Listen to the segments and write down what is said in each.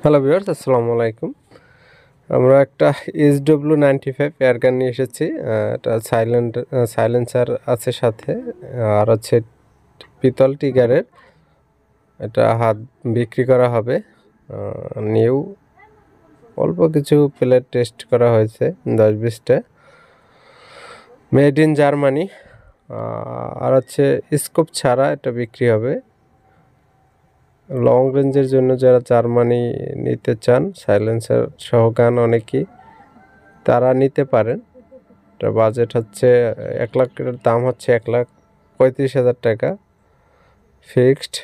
Hello viewers, আসসালামু আলাইকুম। আমরা একটা SW95 এয়ারগান নিয়ে এসেছি। এটা সাইলেন্সার আছে সাথে, আর হচ্ছে পিতল টিগারের। এটা হাত বিক্রি করা হবে। নিউ অল্প কিছু প্লেট টেস্ট করা হয়েছে, 10-20টা। Made in Germany. আর হচ্ছে স্কোপ ছাড়া এটা বিক্রি হবে। লং রেঞ্জের জন্য যারা জার্মানি নিতে চান, সাইলেন্সার সহ গান অনেকেই তারা নিতে পারেন। এটা বাজেট হচ্ছে 1 লাখের দাম হচ্ছে 1,35,000 টাকা ফিক্সড।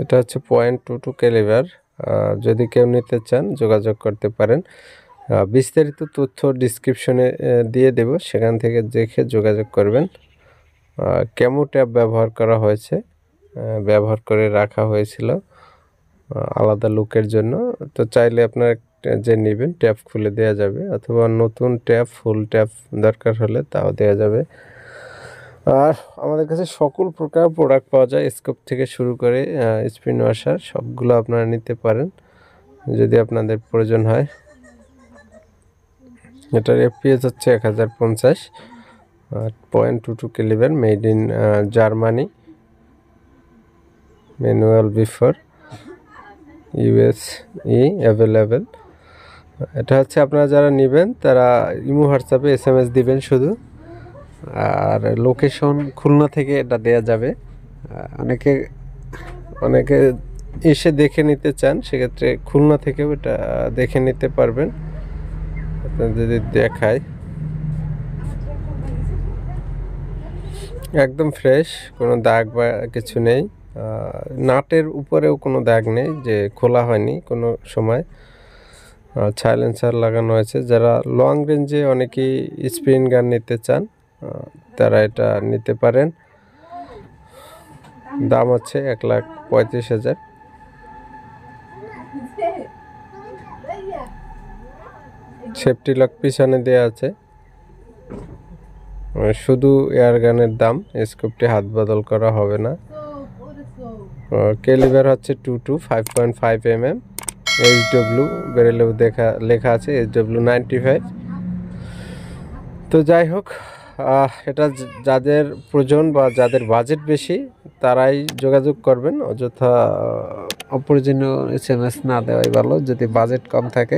এটা হচ্ছে .22 ক্যালিবার। যদি কেউ নিতে চান যোগাযোগ করতে পারেন। বিস্তারিত তথ্য ডিসক্রিপশনে দিয়ে দেব, সেখান থেকে দেখে যোগাযোগ করবেন। ক্যামো ট্যাব ব্যবহার করা হয়েছে, ব্যবহার করে রাখা হয়েছিল আলাদা লুকের জন্য। তো চাইলে আপনার যে নেবেন ট্যাপ খুলে দেওয়া যাবে, অথবা নতুন ট্যাপ ফুল ট্যাপ দরকার হলে তাও দেওয়া যাবে। আর আমাদের কাছে সকল প্রকার প্রোডাক্ট পাওয়া যায়, স্কোপ থেকে শুরু করে স্পিন ওয়াশার সবগুলো আপনারা নিতে পারেন যদি আপনাদের প্রয়োজন হয়। এটার FPS হচ্ছে 1050, .22 calibre, made in Germany, manual before, ইউএসই available. এটা হচ্ছে আপনারা যারা নেবেন তারা ইমো হোয়াটসঅ্যাপে SMS দিবেন শুধু। আর লোকেশন খুলনা থেকে এটা দেয়া যাবে। অনেকে অনেকে এসে দেখে নিতে চান, সেক্ষেত্রে খুলনা থেকেও এটা দেখে নিতে পারবেন। আপনাদের যদি দেখায়, একদম ফ্রেশ, কোনো দাগ বা কিছু নেই। নাটের উপরেও কোনো দাগ নেই যে খোলা হয়নি কোনো সময়। সাইলেন্সার লাগানো আছে। যারা লং রেঞ্জে অনেকেই স্পিন গান নিতে চান তারা এটা নিতে পারেন। দাম হচ্ছে 1,35,000। সেফটি লক পিছনে দেওয়া আছে। শুধু এয়ারগানের দাম, স্কোপটি হাত বদল করা হবে না। ক্যালিবার হচ্ছে 22 5.5 mm। SW বেরেলেও লেখা আছে SW95। তো যাই হোক, এটা যাদের প্রয়োজন বা যাদের বাজেট বেশি তারাই যোগাযোগ করবেন। অযথা অপ্রয়োজনীয় SMS না দেওয়াই ভালো যদি বাজেট কম থাকে।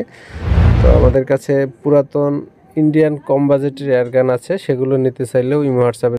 তো আমাদের কাছে পুরাতন ইন্ডিয়ান কম বাজেটের এয়ারগান আছে, সেগুলো নিতে চাইলেও ইমো হোয়াটসঅ্যাপে